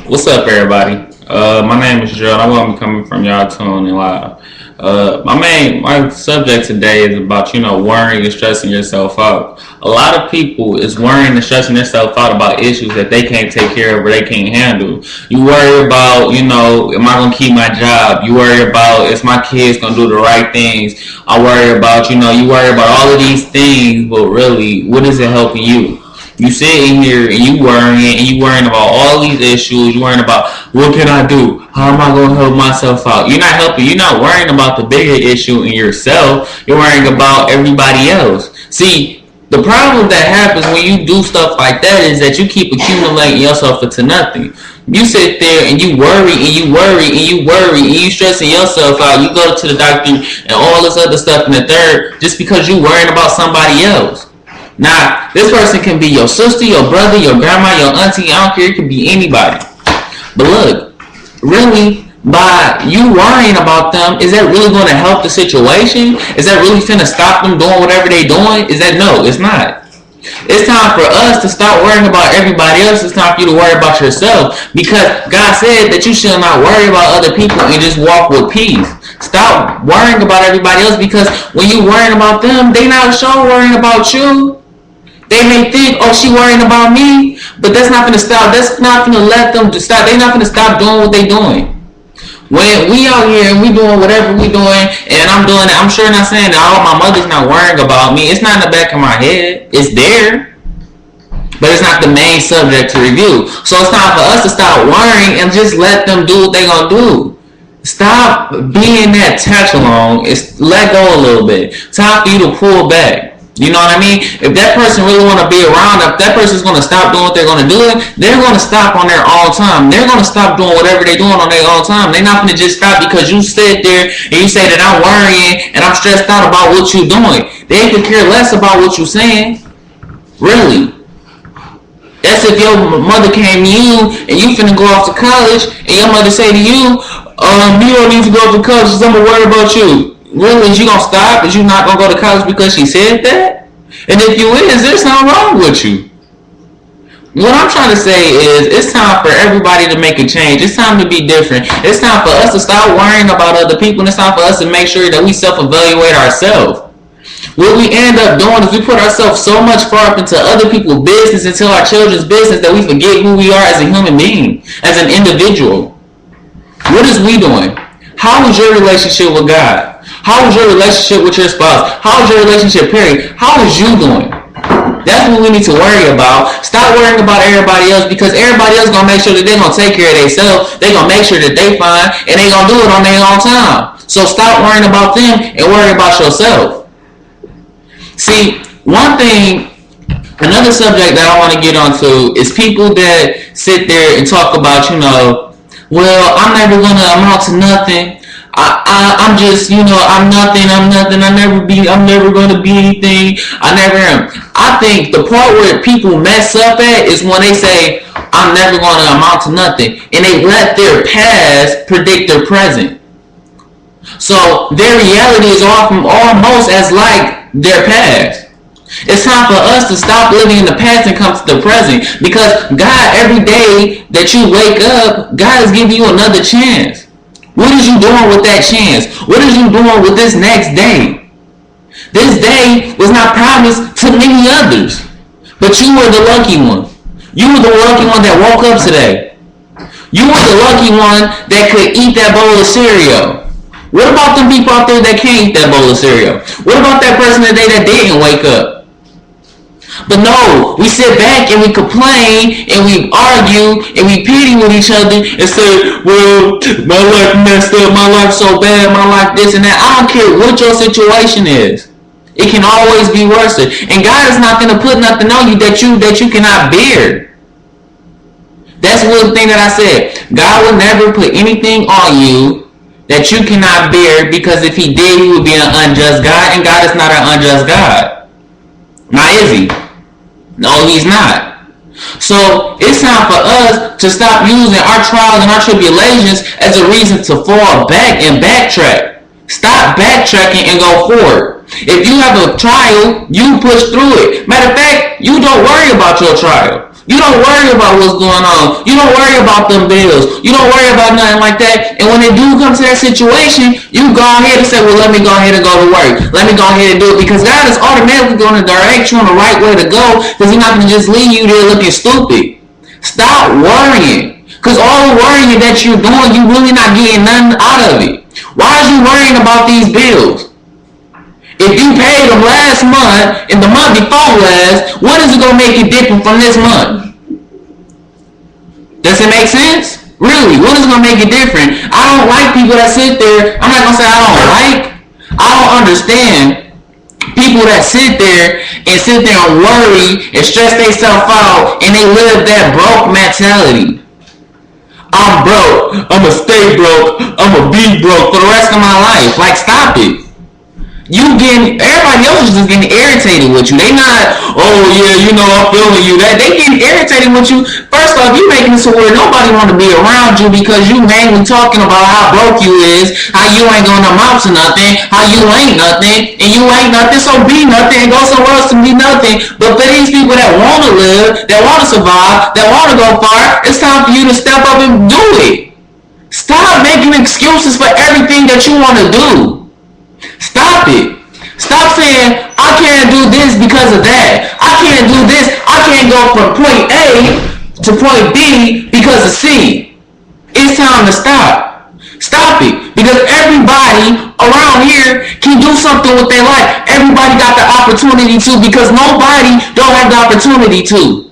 What's up, everybody? My name is Gerald. I won't be coming from y'all tuning live. My subject today is about worrying and stressing yourself out. A lot of people is worrying and stressing themselves out about issues that they can't take care of or they can't handle. You worry about am I gonna keep my job? You worry about is my kids gonna do the right things? I worry about you worry about all of these things, but really, what is it helping you? You sitting here and you worrying about all these issues. You worrying about what can I do? How am I going to help myself out? You're not helping. You're not worrying about the bigger issue in yourself. You're worrying about everybody else. See, the problem that happens when you do stuff like that is that you keep accumulating yourself into nothing. You sit there and you worry and you worry and you worry and you stressing yourself out. You go to the doctor and all this other stuff in the third just because you worrying about somebody else. Now, this person can be your sister, your brother, your grandma, your auntie. I don't care. It can be anybody. But look, really, by you worrying about them, is that really going to help the situation? Is that really going to stop them doing whatever they're doing? No, it's not. It's time for us to stop worrying about everybody else. It's time for you to worry about yourself. Because God said that you should not worry about other people and just walk with peace. Stop worrying about everybody else, because when you worrying about them, they not sure worrying about you. They may think, oh, she worrying about me, but that's not going to stop. That's not going to let them stop. They're not going to stop doing what they're doing. When we out here and we doing whatever we doing, and I'm doing it, I'm sure not saying that all my mother's not worrying about me. It's not in the back of my head. It's there, but it's not the main subject to review. So it's time for us to stop worrying and just let them do what they gonna do. Stop being that touch along. It's let go a little bit. Time for you to pull back. You know what I mean? If that person really want to be around, if that person's going to stop doing what they're going to do, they're going to stop on their own time. They're going to stop doing whatever they're doing on their own time. They're not going to just stop because you sit there and you say that I'm worrying and I'm stressed out about what you're doing. They could care less about what you're saying. Really. That's if your mother came to you and you finna go off to college and your mother say to you, you don't need to go to college because I'm going to worry about you. Really, is you gonna stop? Is you not gonna go to college because she said that? And if you is, there's something wrong with you. What I'm trying to say is, it's time for everybody to make a change. It's time to be different. It's time for us to stop worrying about other people, and it's time for us to make sure that we self-evaluate ourselves. What we end up doing is we put ourselves so much far up into other people's business, into our children's business, that we forget who we are as a human being, as an individual. What is we doing? How is your relationship with God? How is your relationship with your spouse? How is your relationship, period? How is you doing? That's what we need to worry about. Stop worrying about everybody else, because everybody else going to make sure that they're going to take care of themselves. They're going to make sure that they fine, and they're going to do it on their own time. So stop worrying about them and worry about yourself. See, another subject that I want to get onto is people that sit there and talk about, well, I'm never going to amount to nothing. I'm just, I'm nothing. I'm never going to be anything. I never am. I think the part where people mess up at is when they say, I'm never going to amount to nothing. And they let their past predict their present. So their reality is almost as like their past. It's time for us to stop living in the past and come to the present. Because God, every day that you wake up, God is giving you another chance. What is you doing with that chance? What is you doing with this next day? This day was not promised to many others, but you were the lucky one. You were the lucky one that woke up today. You were the lucky one that could eat that bowl of cereal. What about them people out there that can't eat that bowl of cereal? What about that person today that didn't wake up? But no, we sit back and we complain and we argue and we pity with each other and say, well, my life messed up, my life so bad, my life this and that. I don't care what your situation is. It can always be worse. And God is not going to put nothing on you that you cannot bear. That's one thing that I said. God will never put anything on you that you cannot bear, because if he did, he would be an unjust God, and God is not an unjust God. Now is he? No, he's not. So it's time for us to stop using our trials and our tribulations as a reason to fall back and backtrack. Stop backtracking and go forward. If you have a trial, you push through it. Matter of fact, you don't worry about your trial. You don't worry about what's going on. You don't worry about them bills. You don't worry about nothing like that. And when they do come to that situation, you go ahead and say, well, let me go ahead and go to work. Let me go ahead and do it. Because God is automatically going to direct you on the right way to go. Because He's not going to just leave you there looking stupid. Stop worrying. Because all the worrying that you're doing, you're really not getting nothing out of it. Why are you worrying about these bills? If you paid them last month and the month before last, what is it going to make it different from this month? Does it make sense? Really, what is going to make it different? I don't like people that sit there. I'm not going to say I don't understand people that sit there and worry and stress themselves out and they live that broke mentality. I'm broke. I'm going to stay broke. I'm going to be broke for the rest of my life. Like, stop it. Everybody else is just getting irritated with you. They not, oh yeah, I'm feeling you. They getting irritated with you. First off, you making it to where nobody want to be around you because you mainly talking about how broke you is, how you ain't gonna amount to nothing, how you ain't nothing, and you ain't nothing, so be nothing and go somewhere else to be nothing. But for these people that want to live, that want to survive, that want to go far, it's time for you to step up and do it. Stop making excuses for everything that you want to do. Stop it. Stop saying, I can't do this because of that. I can't do this. I can't go from point A to point B because of C. It's time to stop. Stop it. Because everybody around here can do something with their life. Everybody got the opportunity to, because nobody don't have the opportunity to.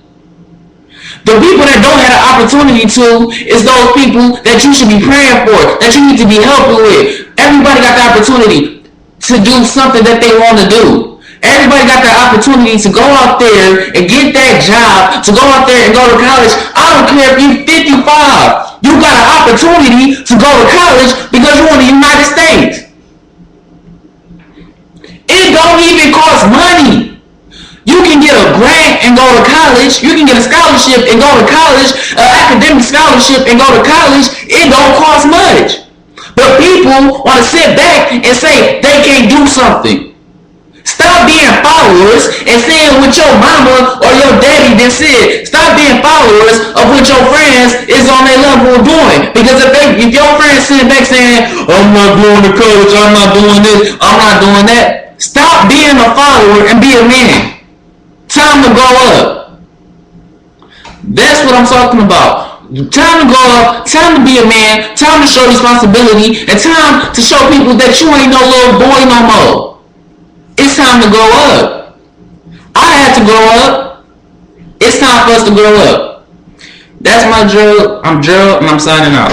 The people that don't have the opportunity to is those people that you should be praying for, that you need to be helping with. Everybody got the opportunity to do something that they want to do. Everybody got the opportunity to go out there and get that job, to go out there and go to college. I don't care if you're 55. You got an opportunity to go to college because you're in the United States. It don't even cost money. You can get a grant and go to college. You can get a scholarship and go to college, an academic scholarship and go to college. It don't cost much. But people want to sit back and say they can't do something. Stop being followers and saying what your mama or your daddy then said. Stop being followers of what your friends is on their level of doing. Because if your friends sitting back saying, I'm not going to college, I'm not doing this, I'm not doing that. Stop being a follower and be a man. Time to grow up. That's what I'm talking about. Time to grow up, time to be a man, time to show responsibility, and time to show people that you ain't no little boy no more. It's time to grow up. I had to grow up. It's time for us to grow up. That's my drill. I'm Gerald, and I'm signing out.